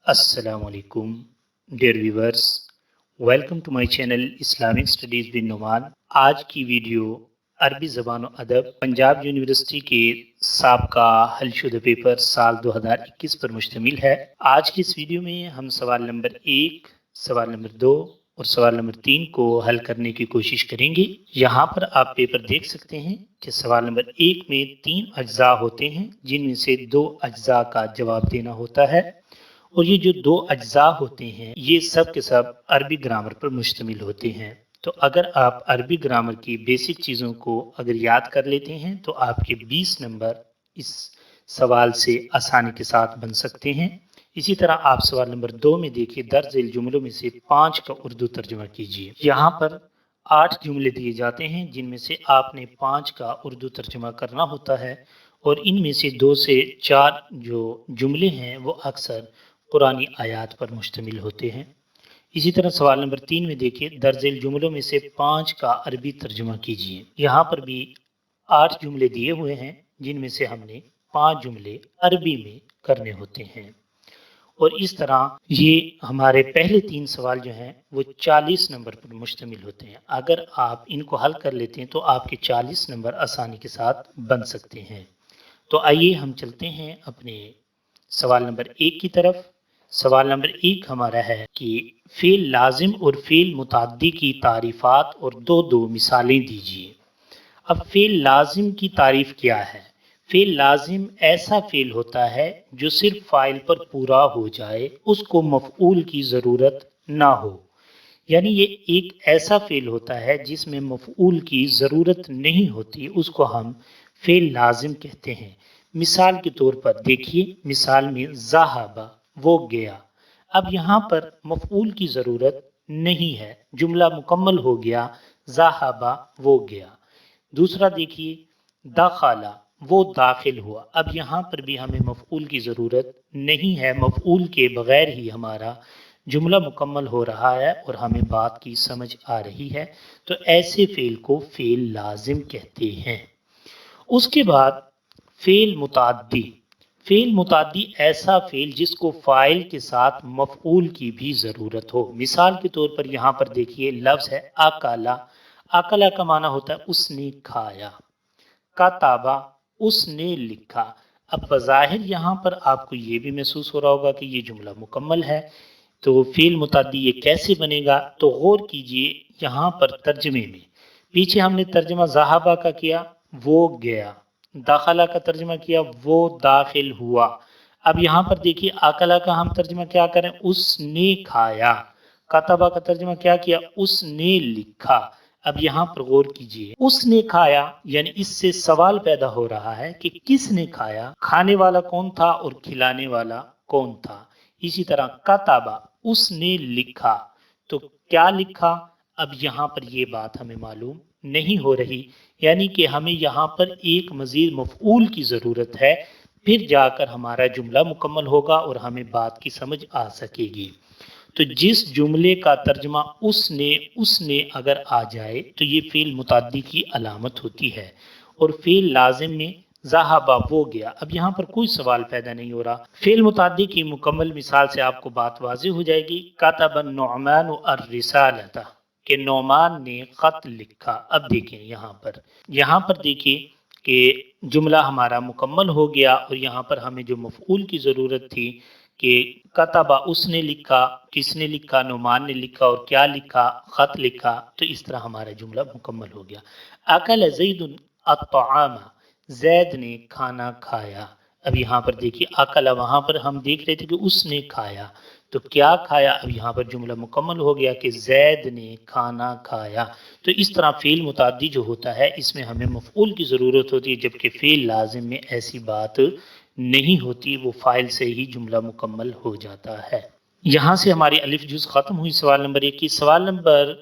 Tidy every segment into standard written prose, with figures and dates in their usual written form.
Assalamu alaikum, dear viewers. Welcome to my channel Islamic studies bin Numan. आज की video अरबी ज़बान व अदब पंजाब यूनिवर्सिटी के साबका हलशुदा पेपर साल 2021 पर मुश्तमिल है। आज की इस वीडियो में हम सवाल नंबर 1, सवाल नंबर 2 और सवाल नंबर 3 को हल करने की कोशिश करेंगे। यहाँ पर आप पेपर देख सकते हैं कि सवाल नंबर 1 में 3 अज्जा होते हैं, जिनमें से 2 अज्जा का जवाब देना होता है और ये जो 2 अज्जा होते हैं ये सब के सब अरबी ग्रामर पर मुश्तमिल होते हैं। तो अगर आप अरबी ग्रामर की बेसिक चीज़ों को अगर याद कर लेते हैं तो आपके 20 नंबर इस सवाल से आसानी के साथ बन सकते हैं। इसी तरह आप सवाल नंबर 2 में देखिए, दर्ज जुमलों में से 5 का उर्दू तर्जुमा कीजिए। यहाँ पर 8 जुमले दिए जाते हैं, जिनमें से आपने 5 का उर्दू तर्जुमा करना होता है और इनमें से 2 से 4 जो जुमले हैं वो अक्सर कुरानी आयात पर मुश्तमिल होते हैं। इसी तरह सवाल नंबर 3 में देखिए, दर्ज जुमलों में से 5 का अरबी तर्जुमा कीजिए। यहाँ पर भी 8 जुमले दिए हुए हैं, जिनमें से हमने 5 जुमले अरबी में करने होते हैं। और इस तरह ये हमारे पहले 3 सवाल जो हैं वो 40 नंबर पर मुश्तमिल होते हैं। अगर आप इनको हल कर लेते हैं तो आपके 40 नंबर आसानी के साथ बन सकते हैं। तो आइए हम चलते हैं अपने सवाल नंबर 1 की तरफ। सवाल नंबर 1 हमारा है कि फ़ेल लाजिम और फ़ेल मुतअद्दी की तारीफ़ात और दो मिसालें दीजिए। अब फ़ेल लाजिम की तारीफ़ क्या है? फ़ेल लाजिम ऐसा फ़ेल होता है जो सिर्फ फ़ाइल पर पूरा हो जाए, उसको मफ़ऊल की ज़रूरत ना हो। यानी ये एक ऐसा फ़ेल होता है जिसमें मफ़ऊल की ज़रूरत नहीं होती, उसको हम फ़ेल लाजिम कहते हैं। मिसाल के तौर पर देखिए, मिसाल में ज़हाबा वो गया। अब यहाँ पर मफ़ऊल की ज़रूरत नहीं है, जुमला मुकम्मल हो गया, ज़हाबा वो गया। दूसरा देखिए, दखाला वो दाखिल हुआ। अब यहाँ पर भी हमें मफ़ऊल की ज़रूरत नहीं है, मफ़ऊल के बगैर ही हमारा जुमला मुकम्मल हो रहा है और हमें बात की समझ आ रही है। तो ऐसे फ़ेल को फ़ेल लाजिम कहते हैं। उसके बाद फ़ेल मुतअद्दी। फ़ेल मुतअद्दी ऐसा फ़ेल जिसको फ़ाइल के साथ मफ़ऊल की भी ज़रूरत हो। मिसाल के तौर पर यहाँ पर देखिए, लफ्ज़ है अकाला। अकाला का माना होता है उसने खाया। कताबा उसने लिखा। अब बज़ाहिर यहाँ पर आपको ये भी महसूस हो रहा होगा कि ये जुमला मुकम्मल है, तो फ़ेल मुतअद्दी ये कैसे बनेगा? तो गौर कीजिए, यहाँ पर तर्जमे में पीछे हमने तर्जमा ज़हाबा का किया, वो गया। दाखला का तर्जमा किया, वो दाखिल हुआ। अब यहाँ पर देखिए, अकला का हम तर्जमा क्या करें? उसने खाया। कतबा का तर्जमा क्या किया? उसने लिखा। अब यहाँ पर गौर कीजिए, उसने खाया यानी इससे सवाल पैदा हो रहा है कि किसने खाया, खाने वाला कौन था और खिलाने वाला कौन था। इसी तरह कताबा उसने लिखा, तो क्या लिखा? अब यहाँ पर ये बात हमें मालूम नहीं हो रही, यानी कि हमें यहाँ पर एक मज़ीद मफ़ऊल की ज़रूरत है, फिर जाकर हमारा जुमला मुकम्मल होगा और हमें बात की समझ आ सकेगी। तो जिस जुमले का तर्जमा उसने उसने अगर आ जाए तो ये फ़ेल मुतअद्दी की अलामत होती है। और फ़ेल लाजिम में ज़हाबा वो गया। अब यहाँ पर कोई सवाल पैदा नहीं हो रहा। फ़ेल मुतअद्दी की मुकम्मल मिसाल से आपको बात वाज़ेह हो जाएगी। कतबन नुअमान अर्रिसालता, कि नौमान ने ख़त लिखा। अब देखें यहाँ पर देखिए कि जुमला हमारा मुकम्मल हो गया और यहाँ पर हमें जो मफ़ऊल की ज़रूरत थी कि कतबा उसने लिखा, किसने लिखा? नौमान ने लिखा। और क्या लिखा? ख़त लिखा। तो इस तरह हमारा जुमला मुकम्मल हो गया। अकल ज़ैदुन अत्तआमा, ज़ैद ने खाना खाया। अब यहाँ पर देखिए, अकला वहाँ पर हम देख रहे थे कि उसने खाया, तो क्या खाया? अब यहाँ पर जुमला मुकम्मल हो गया कि ज़ैद ने खाना खाया। तो इस तरह फ़ेल मुतअद्दी जो होता है इसमें हमें मफ़ऊल की ज़रूरत होती है, जबकि फ़ेल लाजिम में ऐसी बात नहीं होती, वो फ़ाइल से ही जुमला मुकम्मल हो जाता है। यहाँ से हमारी अलिफ जुज़ ख़त्म हुई सवाल नंबर 1 की। सवाल नंबर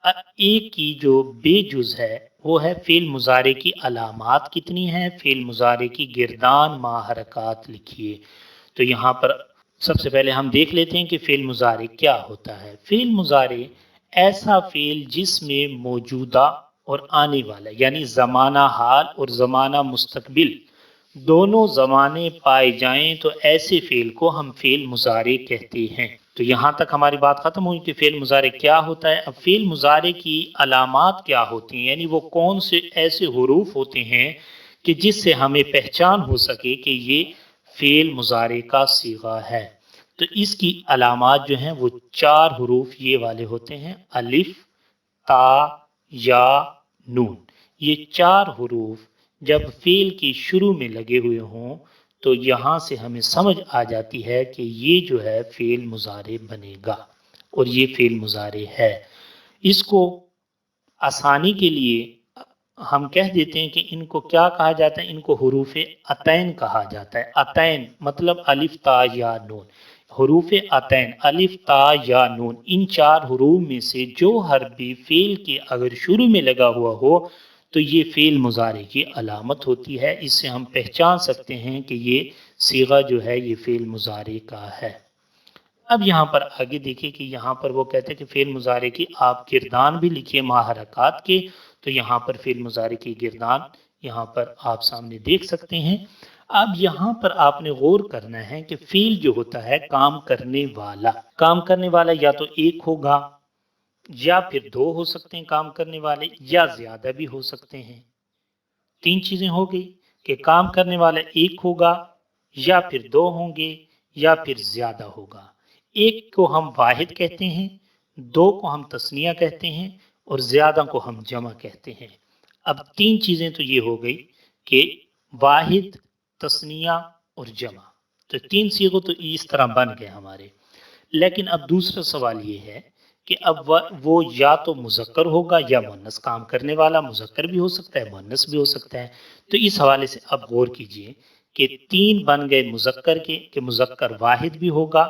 1 की जो बे जुज़ है वो है फ़ेल मुज़ारे की अलामात कितनी हैं? फ़ेल मुज़ारे की गिरदान मा हरकत लिखिए। तो यहाँ पर सबसे पहले हम देख लेते हैं कि फ़ेल मुज़ारे क्या होता है। फ़ेल मुज़ारे ऐसा फ़ेल जिसमें मौजूदा और आने वाला यानी ज़माना हाल और ज़माना मुस्तकबिल दोनों ज़माने पाए जाएं तो ऐसे फ़ेल को हम फ़ेल मुज़ारे कहते हैं। तो यहाँ तक हमारी बात ख़त्म हुई कि फ़ेल मुज़ारे क्या होता है। अब फ़ेल मुज़ारे की अलामात क्या होती हैं, यानी वो कौन से ऐसे हुरूफ होते हैं कि जिससे हमें पहचान हो सके कि ये फ़ेल मुज़ारे का सीगा है। तो इसकी अलामात जो हैं वो 4 हुरूफ ये वाले होते हैं, अलिफ, ता, या, नून। ये 4 हुरूफ जब फ़ेल के शुरू में लगे हुए हों तो यहाँ से हमें समझ आ जाती है कि ये जो है फ़ेल मुज़ारे बनेगा और ये फ़ेल मुज़ारे है। इसको आसानी के लिए हम कह देते हैं कि इनको क्या कहा जाता है, इनको हुरूफ अतैन कहा जाता है। अतैन मतलब अलिफ ता या नून। हुरूफ अतैन अलिफ ता या नून, इन 4 हुरूफ में से जो हर्फ भी फ़ेल के अगर शुरू में लगा हुआ हो तो ये फ़ेल मुज़ारे की अलामत होती है। इससे हम पहचान सकते हैं कि ये सीगा जो है ये फ़ेल मुज़ारे का है। अब यहाँ पर आगे देखिए कि यहाँ पर वो कहते हैं कि फ़ेल मुज़ारे की आप गिरदान भी लिखिए माहरकात के। तो यहाँ पर फ़ेल मुज़ारे की गिरदान यहाँ पर आप सामने देख सकते हैं। अब यहाँ पर आपने गौर करना है कि फ़ेल जो होता है काम करने वाला या तो एक होगा या फिर दो हो सकते हैं काम करने वाले, या ज़्यादा भी हो सकते हैं। 3 चीज़ें हो गई कि काम करने वाला एक होगा या फिर दो होंगे या फिर ज़्यादा होगा। एक को हम वाहिद कहते हैं, दो को हम तस्निया कहते हैं और ज़्यादा को हम जमा कहते हैं। अब 3 चीज़ें तो ये हो गई कि वाहिद, तस्निया और जमा। तो 3 सीगो तो इस तरह बन गए हमारे। लेकिन अब दूसरा सवाल ये है कि अब वो या तो मुज़क्कर होगा या मुअन्नस। काम करने वाला मुज़क्कर भी हो सकता है, मुअन्नस भी हो सकता है। तो इस हवाले से अब गौर कीजिए कि 3 बन गए मुज़क्कर के, कि मुज़क्कर वाहिद भी होगा,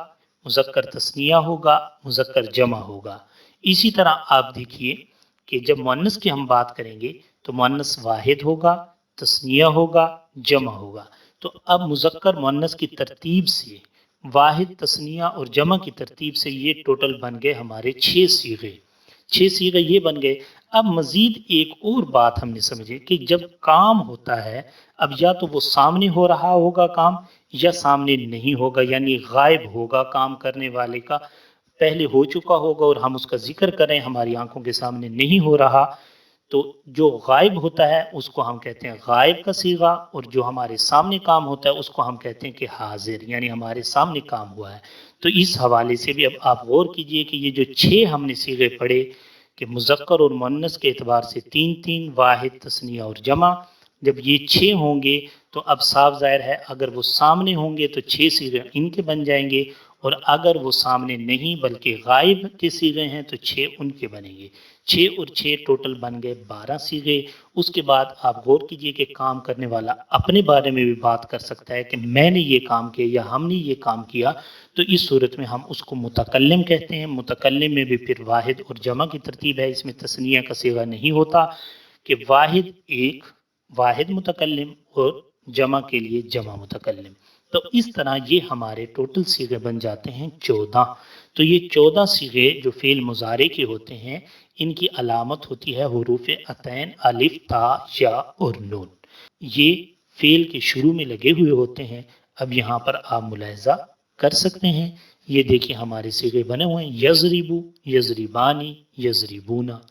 मुज़क्कर तस्निया होगा, मुज़क्कर जमा होगा। इसी तरह आप देखिए कि जब मुअन्नस की हम बात करेंगे तो मुअन्नस वाहिद होगा, तस्निया होगा, जमा होगा। तो अब मुज़क्कर मुअन्नस की तरतीब से, वाहिद, तस्निया और जमा की तरतीब से ये टोटल बन गए हमारे 6 सीगे। 6 सीगे ये बन गए। अब मजीद एक और बात हमने समझी कि जब काम होता है, अब या तो वो सामने हो रहा होगा काम या सामने नहीं होगा, यानी गायब होगा काम करने वाले का, पहले हो चुका होगा और हम उसका जिक्र करें, हमारी आंखों के सामने नहीं हो रहा। तो जो गायब होता है उसको हम कहते हैं गायब का सीगा, और जो हमारे सामने काम होता है उसको हम कहते हैं कि हाजिर, यानी हमारे सामने काम हुआ है। तो इस हवाले से भी अब आप गौर कीजिए कि ये जो 6 हमने सीगे पढ़े कि मुज़क्कर और मुअन्नस के एतबार से 3-3, वाहिद, तस्निया और जमा, जब ये 6 होंगे तो अब साफ ज़ाहिर है अगर वो सामने होंगे तो 6 सीगे इनके बन जाएंगे, और अगर वो सामने नहीं बल्कि गायब के सीगे हैं तो 6 उनके बनेंगे। 6 और 6 टोटल बन गए 12 सीगे। उसके बाद आप गौर कीजिए कि काम करने वाला अपने बारे में भी बात कर सकता है कि मैंने ये काम किया या हमने ये काम किया। तो इस सूरत में हम उसको मुतकल्लिम कहते हैं। मुतकल्लिम में भी फिर वाहिद और जमा की तरतीब है, इसमें तस्निया का सीगा नहीं होता कि वाहिद एक, वाहिद मुतकल्लिम और जमा के लिए जमा मुतकल्लिम। तो इस तरह ये हमारे टोटल सीगे बन जाते हैं 14। तो ये 14 सीगे जो फ़ेल मुज़ारे के होते हैं, इनकी अलामत होती है हुरूफ अतैन, अलिफ, ता, या और नून। ये फ़ेल के शुरू में लगे हुए होते हैं। अब यहाँ पर आप मुलाहिज़ा कर सकते हैं, ये देखिए हमारे सीगे बने हुए हैं, यज़रिबु, यज़रिबानी, यज़रिबूना,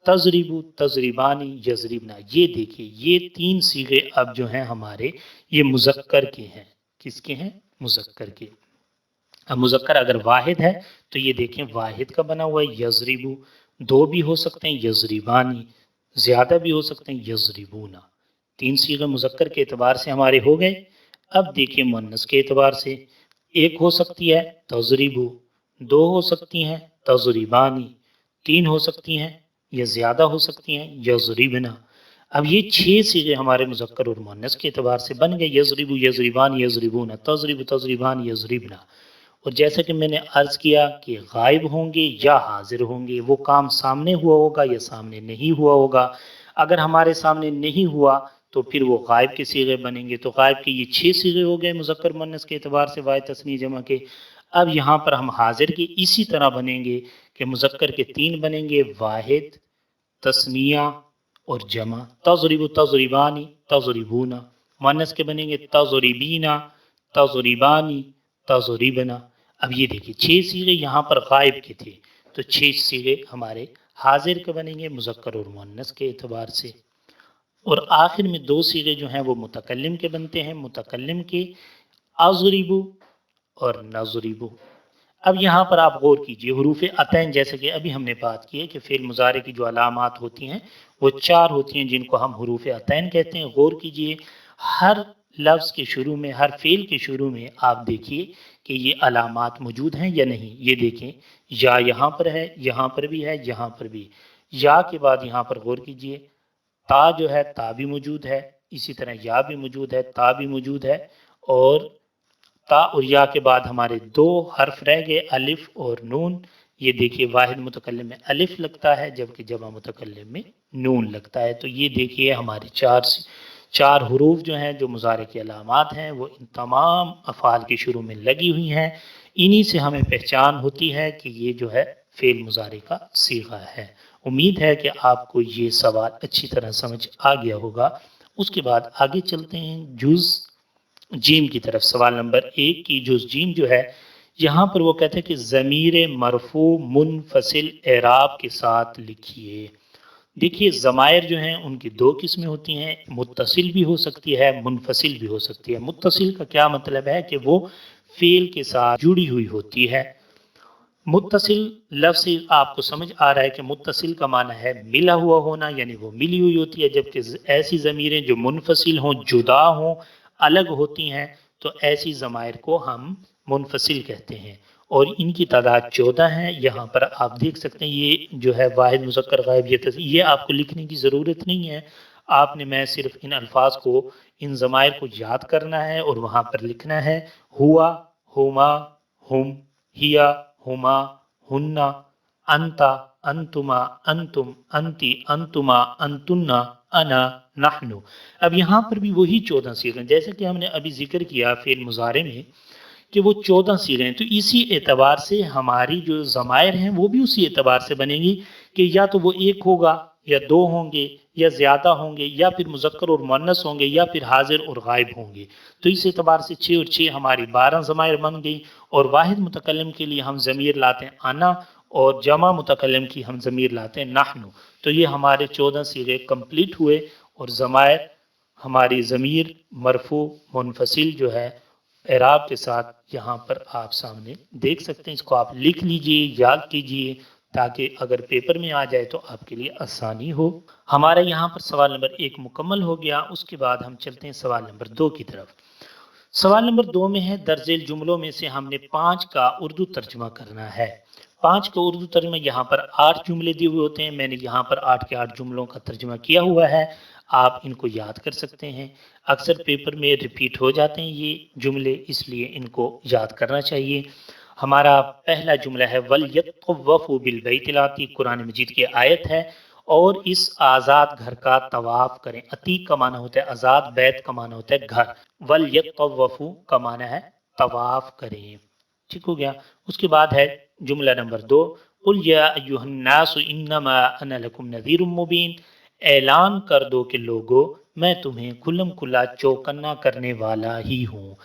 तजरिबु, तजरिबानी, यजरिबना। ये देखिए ये 3 सीगे अब जो हैं हमारे ये मुज़क्कर के हैं। किसके हैं? मुज़क्कर के। अब मुज़क्कर अगर वाहिद है तो ये देखें वाहिद का बना हुआ है यजरिबु, 2 भी हो सकते हैं यजरिबानी, ज़्यादा भी हो सकते हैं यजरिबूना। 3 सीगे मुज़क्कर के एतबार से हमारे हो गए। अब देखिए मुअन्नस के एतबार से, एक हो सकती है तजरिबु, 2 हो सकती हैं तजरिबानी, 3 हो सकती हैं या ज़्यादा हो सकती हैं यजरिबना। अब ये 6 सीगे हमारे मुज़क्कर और मुअन्नस के एतबार से बन गए, यजरिबु, यजरिबान, यजरिबूना, तजरिबु, तजरिबान, यजरिबना। और जैसा कि मैंने अर्ज़ किया कि गायब होंगे या हाजिर होंगे, वो काम सामने हुआ होगा या सामने नहीं हुआ होगा। अगर हमारे सामने नहीं हुआ तो फिर वो गायब के सीगे बनेंगे। तो गायब के ये 6 सीगे हो गए मुज़क्कर मुअन्नस के एतबार से, वाहिद, तस्नीह, जमा के। अब यहाँ पर हम हाजिर के इसी तरह बनेंगे कि मुज़क्कर के 3 बनेंगे, वाहिद, तस्निया और जमा, तज़रिबु, तज़रिबानी, तज़रिबूना, मुअन्नस के बनेंगे तज़रिबीना, तज़रिबानी, तज़रिबना। अब ये देखिए 6 सीगे यहाँ पर गायब के थे, तो 6 सीगे हमारे हाजिर के बनेंगे मुज़क्कर और मुअन्नस के एतबार से। और आखिर में 2 सीगे जो हैं वो मुतकल्लिम के बनते हैं, मुतकल्लिम के अज़रिबु और नज़रिबु। अब यहाँ पर आप गौर कीजिए, हुरूफ अतैन जैसे कि अभी हमने बात की है कि फ़ेल मुज़ारे की जो अलामात होती हैं वो 4 होती हैं जिनको हम हुरूफ अतैन कहते हैं। गौर कीजिए, हर लफ्ज़ के शुरू में, हर फ़ेल के शुरू में आप देखिए कि ये अलामात मौजूद हैं या नहीं। ये देखें, या यहाँ पर है, यहाँ पर भी है, यहाँ पर भी। या के बाद यहाँ पर गौर कीजिए, ता जो है ता भी मौजूद है, इसी तरह या भी मौजूद है, ता भी मौजूद है। और ता और या के बाद हमारे 2 हर्फ रह गए, अलिफ और नून। ये देखिए वाहिद मुतकल्लिम में अलिफ लगता है जबकि जमा मुतकल्लिम में नून लगता है। तो ये देखिए हमारे 4 हुरूफ जो हैं, जो मुज़ारे की अलामात हैं, वो इन तमाम अफ़ाल के शुरू में लगी हुई हैं। इन्हीं से हमें पहचान होती है कि ये जो है फ़ेल मुज़ारे का सीगा है। उम्मीद है कि आपको ये सवाल अच्छी तरह समझ आ गया होगा। उसके बाद आगे चलते हैं जुज़ जीम की तरफ। सवाल नंबर 1 की जुज़ जीम जो है, यहाँ पर वो कहते हैं कि ज़मीर मरफू मुनफसिल एराब के साथ लिखिए। देखिए ज़मायर जो हैं उनकी 2 किस्में होती हैं, मुत्तसिल भी हो सकती है, मुनफसिल भी हो सकती है। मुत्तसिल का क्या मतलब है कि वो फ़ेल के साथ जुड़ी हुई होती है। मुत्तसिल लफ्ज़ से आपको समझ आ रहा है कि मुत्तसिल का माना है मिला हुआ होना, यानी वो मिली हुई होती है। जबकि ऐसी ज़मीरें जो मुनफसिल हों, जुदा हों, अलग होती हैं, तो ऐसी ज़मायर को हम मुनफसिल कहते हैं। और इनकी तादाद 14 है। यहाँ पर आप देख सकते हैं, ये जो है वाहिद मुज़क्कर गायब, ये आपको लिखने की ज़रूरत नहीं है। आपने मैं सिर्फ इन अल्फाज को, इन ज़मायर को याद करना है और वहाँ पर लिखना है। हुआ, हुमा, हुम, हिया, हुमा, हुन्ना, अंता, अंतुमा, अंतुम, अंति, अंतुमा, अंतुन्ना, अना, नहनु। अब यहाँ पर भी वही 14 सीगें, जैसे कि हमने अभी जिक्र किया फ़ेल मुज़ारे में कि वो 14 सीगें हैं। तो इसी एतबार से हमारी जो ज़मायर हैं वो भी उसी एतबार से बनेंगी कि या तो वो 1 होगा, या 2 होंगे, या ज़्यादा होंगे, या फिर मुज़क्कर और मुअन्नस होंगे, या फिर हाजिर और गायब होंगे। तो इस एतबार से 6 और 6 हमारी 12 ज़मायर बन गई। और वाहिद मुतकल्लिम के लिए हम ज़मीर लाते हैं अना, और जमा मुतकल्लिम की हम ज़मीर लाते हैं नहनु। तो ये हमारे 14 सीगे कंप्लीट हुए। और ज़मायर हमारी ज़मीर मरफू मुनफसिल जो है एराब के साथ यहाँ पर आप सामने देख सकते हैं। इसको आप लिख लीजिए, याद कीजिए, ताकि अगर पेपर में आ जाए तो आपके लिए आसानी हो। हमारा यहाँ पर सवाल नंबर 1 मुकम्मल हो गया। उसके बाद हम चलते हैं सवाल नंबर 2 की तरफ। सवाल नंबर 2 में है, दर्जेल जुमलों में से हमने 5 का उर्दू तर्जमा करना है। 5 का उर्दू तर्जमा, यहाँ पर 8 जुमले दिए हुए होते हैं। मैंने यहाँ पर 8 के 8 जुमलों का तर्जमा किया हुआ है। आप इनको याद कर सकते हैं। अक्सर पेपर में रिपीट हो जाते हैं ये जुमले, इसलिए इनको याद करना चाहिए। हमारा पहला जुमला है वल यतवफ़ु बिल बैतिल अतीक, कुरान मजीद की आयत है। और इस आज़ाद घर का तवाफ करें। अतीक का माना होता है आज़ाद, बैत का माना होता है घर। वल यतवफ़ु का माना है तवाफ करें। ठीक हो गया। उसके बाद है जुमला नंबर 2, कुल या अय्युहन्नासु इन्नमा अना लकुम नज़ीरुम मुबीन, ऐलान कर दो कि लोगो मैं तुम्हें खुल्लम खुल्ला चौकन्ना करने वाला ही हूँ।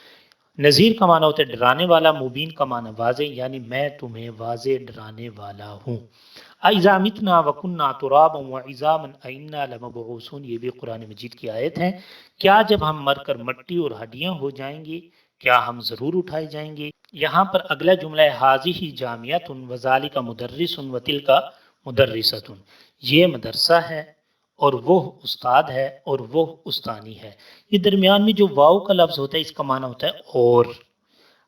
नज़ीर का माना होता है डराने वाला, मुबीन का माना वाज़े, यानी मैं तुम्हें वाज़े डराने वाला हूँ। अइज़ा मितना वकुन्ना तुराबन व इज़ामन अइन्ना लमबऊसून, ये भी कुरान मजीद की आयत है। क्या जब हम मरकर मट्टी और हड्डियाँ हो जाएंगे, क्या हम ज़रूर उठाए जाएंगे। यहाँ पर अगला जुमला है हाज़िही जामियतुन व ज़ालिका मुदर्रिसुन व तिलका मुदर्रिसतुन, ये मदरसा है और वो उस्ताद है और वो उस्तानी है। ये दरमियान में जो वाव का लफ्ज़ होता है इसका माना होता है और।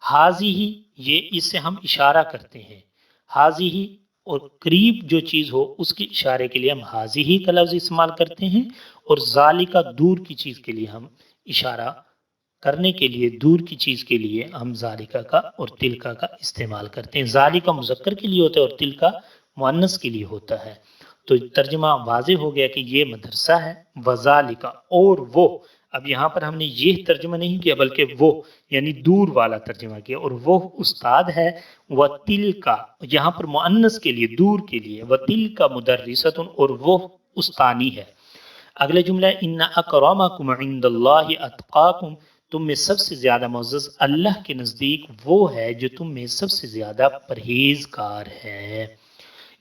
हाजी ही, ये इससे हम इशारा करते हैं। हाजी ही, और करीब जो चीज़ हो उसके इशारे के लिए हम हाजी ही का लफ्ज़ इस्तेमाल करते हैं। और ज़ालिका, दूर की चीज़ के लिए हम इशारा करने के लिए, दूर की चीज़ के लिए हम ज़ालिका का और तिलका का इस्तेमाल करते हैं। ज़ालिका मुज़क्कर के लिए होता है और तिलका मुअन्नस के लिए होता है। तो तर्जुमा वाज़े हो गया कि ये मदरसा है, वज़ालिका और वो। अब यहाँ पर हमने ये तर्जुमा नहीं किया बल्कि वो, यानी दूर वाला तर्जुमा किया। और वो उस्ताद है, व तिलका यहाँ पर मुअन्नस के लिए, दूर के लिए, व तिलका मुदर्रिसतुन, और वो उस्तानी है। اگلا جملہ ہے ان اکرمکم عند اللہ اتقاکم، تم میں سب سے زیادہ معزز اللہ کے نزدیک وہ ہے جو تم میں سب سے زیادہ پرہیزگار ہے۔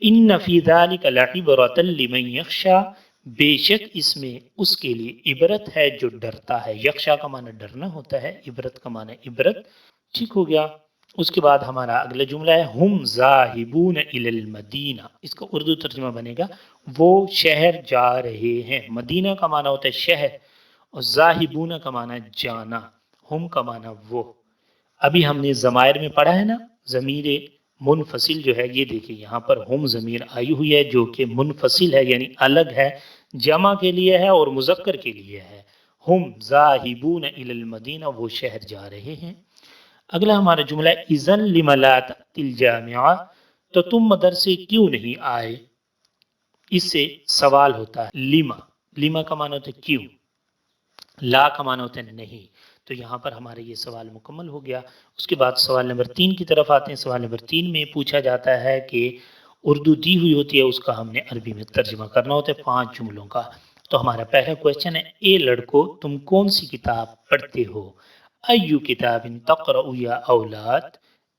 ان فی ذلک لعبرۃ لمن یخشی، بے شک اس میں اس کے لیے عبرت ہے جو ڈرتا ہے۔ یخشا کا معنی ڈرنا ہوتا ہے، عبرت کا معنی عبرت۔ ٹھیک ہو گیا۔ اس کے بعد ہمارا اگلا جملہ ہے ہم ذاہبون الی المدینہ، اس کا اردو ترجمہ بنے گا وہ شہر جا رہے ہیں۔ مدینہ کا معنی ہوتا ہے شہر، اور ذاہبون کا معنی جانا، ہم کا معنی وہ۔ ابھی ہم نے ضمائر میں پڑھا ہے نا، ضمیر منفصل جو ہے، یہ دیکھیں یہاں پر ہم ضمیر آئی ہوئی ہے جو کہ منفصل ہے یعنی الگ ہے، جمع کے لیے ہے اور مذکر کے لیے ہے۔ ہم ذاہبون الی المدینہ، وہ شہر جا رہے ہیں۔ اگلا ہمارا جملہ ہے اذن لم لا تأتی الجامعہ، تو تم مدرسے کیوں نہیں آئے؟ اس سے سوال ہوتا ہے لما، لما کا معنی ہوتا ہے کیوں، لا کا معنی ہوتا ہے نہیں، تو یہاں پر ہمارا یہ سوال مکمل ہو گیا۔ اس کے بعد سوال نمبر 3 کی طرف آتے ہیں۔ سوال نمبر 3 میں پوچھا جاتا ہے کہ اردو دی ہوئی ہوتی ہے، اس کا ہم نے عربی میں ترجمہ کرنا ہوتا ہے 5 جملوں کا۔ تو ہمارا پہلا کویشچن ہے اے لڑکو تم کون سی کتاب پڑھتے ہو؟ ایو کتاب تقرأ یا اولاد،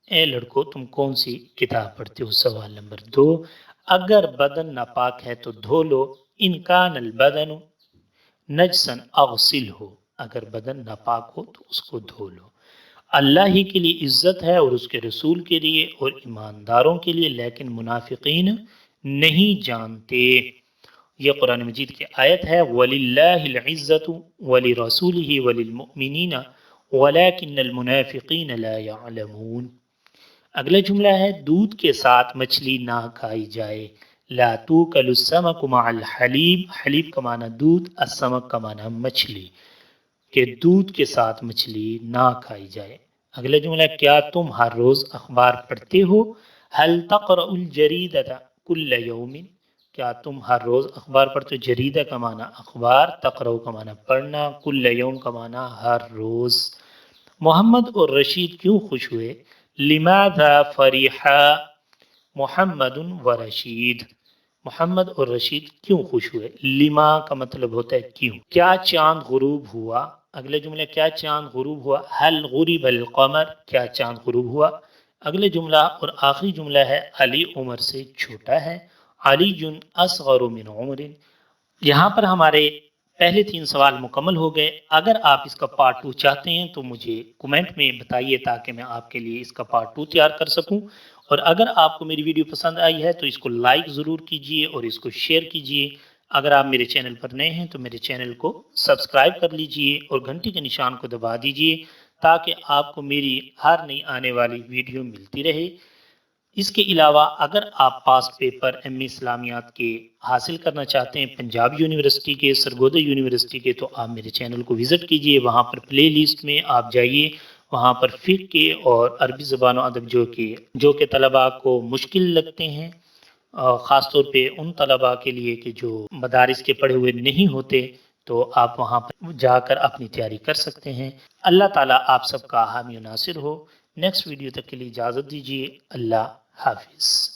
اے لڑکو تم کون سی کتاب پڑھتے ہو؟ سوال نمبر 2، اگر بدن ناپاک ہے تو دھو لو، ان کان البدن نجسن اغسل ہو، اگر بدن ناپاک ہو تو اس کو دھو لو۔ اللہ ہی کے لیے عزت ہے اور اس کے رسول کے لیے اور ایمانداروں کے لیے، لیکن منافقین نہیں جانتے۔ یہ قرآن مجید کی آیت ہے وَلِلَّهِ الْعِزَّةُ وَلِرَسُولِهِ وَلِلْمُؤْمِنِينَ وَلَكِنَّ الْمُنَافِقِينَ لَا يَعْلَمُونَ۔ اگلا جملہ ہے دودھ کے ساتھ مچھلی نہ کھائی جائے، لا توکل السمک مع الحلیب، حلیب کا معنی دودھ، السمک کا معنی مچھلی، کہ دودھ کے ساتھ مچھلی نہ کھائی جائے۔ اگلا جملہ ہے کیا تم ہر روز اخبار پڑھتے ہو؟ هل تقرأ الجریدۃ کل یوم، کیا تم ہر روز اخبار پڑھتے ہو؟ جریدہ کا معنی اخبار، تقرأ کا معنی پڑھنا، کل یوم کا معنی ہر روز۔ محمد اور رشید کیوں خوش ہوئے؟ لماذا فرحا محمد و رشید، محمد اور رشید کیوں خوش ہوئے؟ لما کا مطلب ہوتا ہے کیوں۔ کیا چاند غروب ہوا؟ اگلے جملے کیا چاند غروب ہوا؟ هل غرب القمر، کیا چاند غروب ہوا؟ اگلے جملہ اور آخری جملہ ہے علی عمر سے چھوٹا ہے، علی جن اصغر من عمر۔ یہاں پر ہمارے پہلے 3 سوال مکمل ہو گئے۔ اگر آپ اس کا پارٹ 2 چاہتے ہیں تو مجھے کمنٹ میں بتائیے تاکہ میں آپ کے لیے اس کا پارٹ 2 تیار کر سکوں، اور اگر آپ کو میری ویڈیو پسند آئی ہے تو اس کو لائک ضرور کیجئے اور اس کو شیئر کیجئے۔ اگر آپ میرے چینل پر نئے ہیں تو میرے چینل کو سبسکرائب کر لیجئے اور گھنٹی کے نشان کو دبا دیجئے تاکہ آپ کو میری ہر نئی آنے والی ویڈیو ملتی رہے۔ اس کے علاوہ اگر آپ پاس پیپر ایم اے اسلامیات کے حاصل کرنا چاہتے ہیں پنجاب یونیورسٹی کے، سرگودا یونیورسٹی کے، تو آپ میرے چینل کو وزٹ کیجئے، وہاں پر پلے لسٹ میں آپ جائیے، وہاں پر فقہ کے اور عربی زبان و ادب جو کہ طلباء کو مشکل لگتے ہیں، خاص طور پہ ان طلباء کے لیے کہ جو مدارس کے پڑھے ہوئے نہیں ہوتے، تو آپ وہاں پر جا کر اپنی تیاری کر سکتے ہیں۔ اللہ تعالیٰ آپ سب کا حامی و ناصر ہو۔ نیکسٹ ویڈیو تک کے لیے اجازت دیجیے۔ اللہ حافظ۔